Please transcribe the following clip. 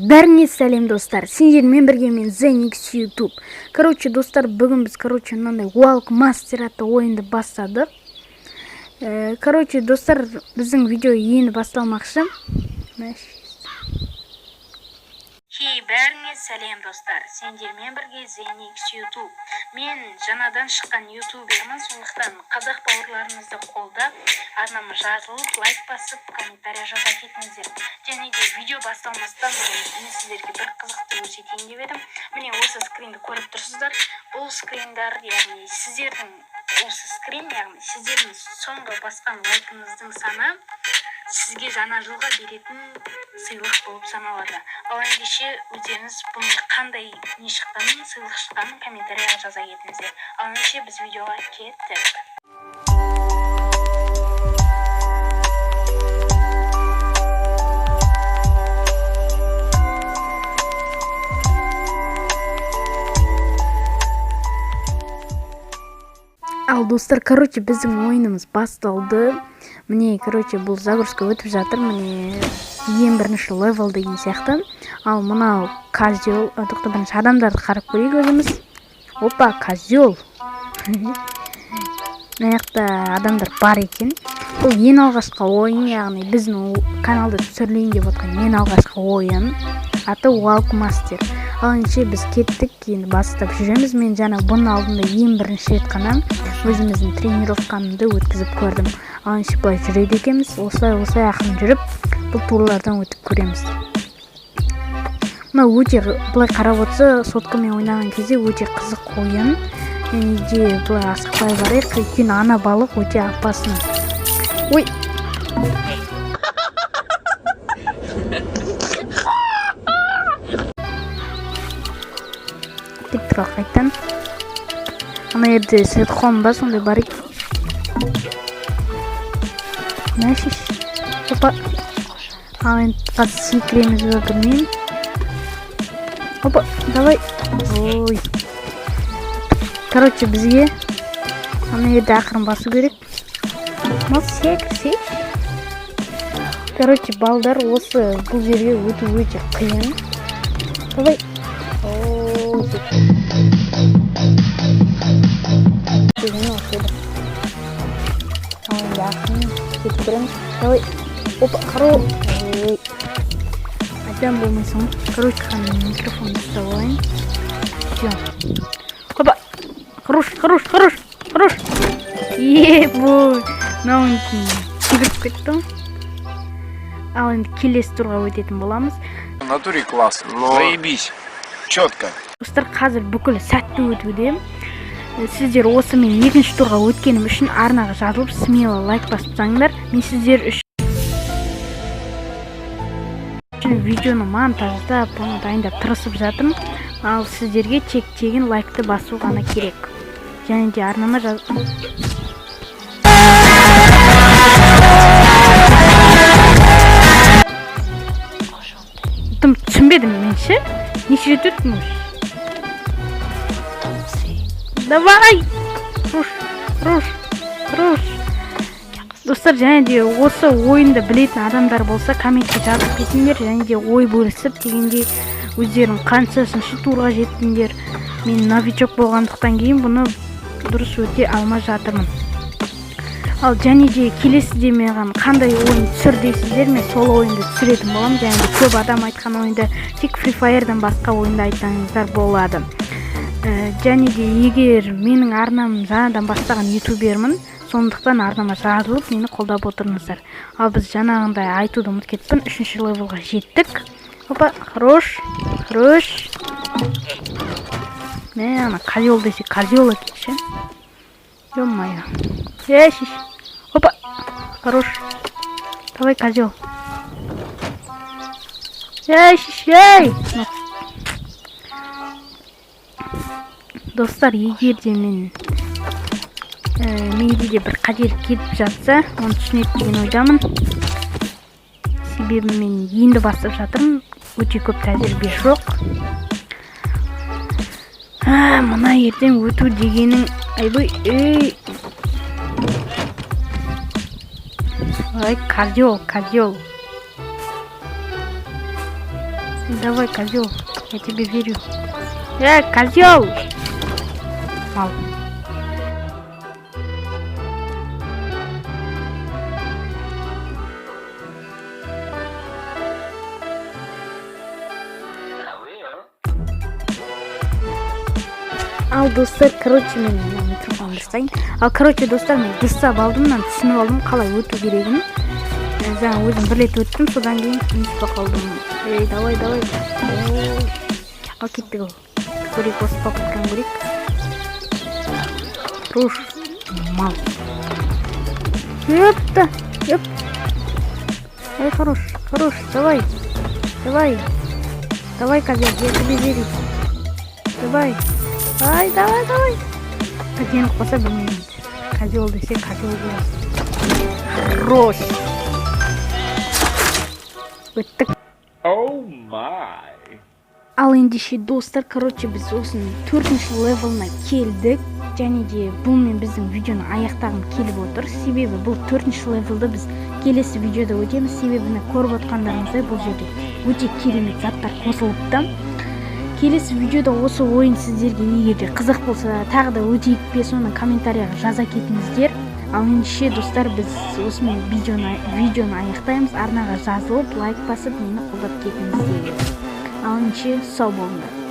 бәріңе сәлем достар. Сендермен бірге мен Zenix YouTube. Достар, бүгін біз мынандай Walk Master атты ойынды бастадық. Достар, біздің видео енді басталмақшы. Бәріңе сәлем достар. Сендермен бірге Zenix YouTube. Мен жаңадан шыққан ютубермін, сондықтан қазақ бауырларыңызды қолдап, арнама жазылып, лайк басып, комментария жаза кетіңіздер. Және де видео басталмастан мен сіздерге бір қызықты көрсетейін деп едім. Міне осы скринді көріп тұрсыздар. Бұл скриндар, яғни сіздердің соңғы басқан лайкыңыздың саны сізге жаңа жылға беретін сыйлық болып саналады. Ал ендеше өздеріңіз бұның қандай не шыққанын, сыйлық шыққанын комментарияға жаза кетіңіздер. Ал ендеше біз видеоға кеттік. Ал достар, біздің ойынымыз басталды. Міне, бұл загрузка өтіп жатыр. Міне, ең бірінші левел деген сияқты. Ал мынау козел. Тоқта бірінші адамдарды қарап көрейік өзіміз. Опа, козел. Мына адамдар бар екен. Бұл ең алғашқы ойын, яғни біздің каналда түсірілейін деп отқан ең алғашқы ойын. Аты Walk Master. Ал ендеше біз кеттік, енді бастап жүреміз. Мен жаңа бұның алдында ең бірінші рет қана өзіміздің тренировкамды өткізіп көрдім. Ал ендеше былай жүреді екенбіз. Осылай ақырын жүріп, бұл турлардан өтіп көреміз. Мына өте былай қарап отырса, соткамен ойнаған кезде өте қызық ойын. Енді былай асықпай барайық, өйткені ана балық өте опасно. Ой! Тек тұра қайттан. Ана ерде сетхон ба, сондай бар екен. Мәшіш. Опа. Ал енді қазір секіреміз бе білмеймін. Опа, давай. Ой. Бізге ана ерде ақырын басы керек. Мал секірсе. Балдар осы бұл жерге өту өте қиын. Давай. Давай. Опа, хорош. Опять болмайсың. Микрофон доставаем. Все. Опа. Хорош. Ебой. Наунки. Кіріп кеттім. Ал енді келесі турға өтетін боламыз. В натуре класс. Заебись. Четко. Достар, қазір бүкіл сәтті өтуде. Сіздер осы мен екінші турға өткенім үшін арнаға жазылып, смело лайк басып тастаңдар. Мен сіздер үшін видеоны монтаждап, бұны дайындап тырысып жатырмын. Ал сіздерге тегін лайкты басу ғана керек. Және де арнама түсінбедім мен ше. Неше рет өттім өш. Давай! Руш. Достар, және де осы ойынды білетін адамдар болса, комментке жазып кетіңдер, және де ой бөлісіп дегенде өздерің қаншасыншы турға жеттіңдер. Мен новичок болғандықтан кейін бұны дұрыс өте алмай жатырмын. Ал және де келесіде маған қандай ойын түсір дейсіздер, мен сол ойынды түсіретін болам. Және де көп адам айтқан ойынды тек Free Fire'дан басқа ойынды айтсаңыздар болады. Және де егер менің арнам жаңадан бастаған ютубермін, сондықтан арнама жазылып, мені қолдап отырыңыздар. Ал біз жаңағындай айтуды ұмытып кетпін, 3-ші левелға жеттік. Опа, хорош. Мә, ана козел десе, козел екен ше. Ё-моё. Шиш. Опа, хорош. Давай, козел. Ей! Достар, егер де менде де бір қателік кетіп жатса, оны түсінеді деген ойдамын. Себебі мен енді бастап жатырмын, өте көп тәжірибе жоқ. Мына ертең өту дегенің, айбой, Ай, козел. Давай, козел, я тебе верю. Козел! Мал. Ал достар, короче, мен микрофон дұрыстайын. Ал короче, достар, мен дұрыстап алдым, мен түсініп алдым қалай өту керегін. Жаңа өзім бір рет өттім, содан кейін ұмытып қалдым. Давай. Ал кеттік ол. Көрейік, осы попытканы көрейік. Руш, мал. Ёпта. Хорош, давай. Давай, козел, я тебе верю. Давай. Козел қоса білмеймін. Козел десе козел боласың. Хорош. Өттік. Ал ендеше достар, короче, біз осының 4-ші левелына келдік. Және де бұлмен біздің видеоны аяқтағым келіп отыр. Себебі бұл 4-ші левелді біз келесі видеода өтеміз. Себебіні көріп отқандарыңыздай бұл жерде өте керемет заттар қосылыпты. Келесі видеода осы ойын сіздерге егерде қызық болса, тағы да өтейік пе, соны комментарияға жаза кетіңіздер. Ал ендеше достар, біз осымен видеоны аяқтаймыз. Арнаға жазылып, лайк басып, мені қолдап кетіңіздер. Ал ендеше сау болыңдар.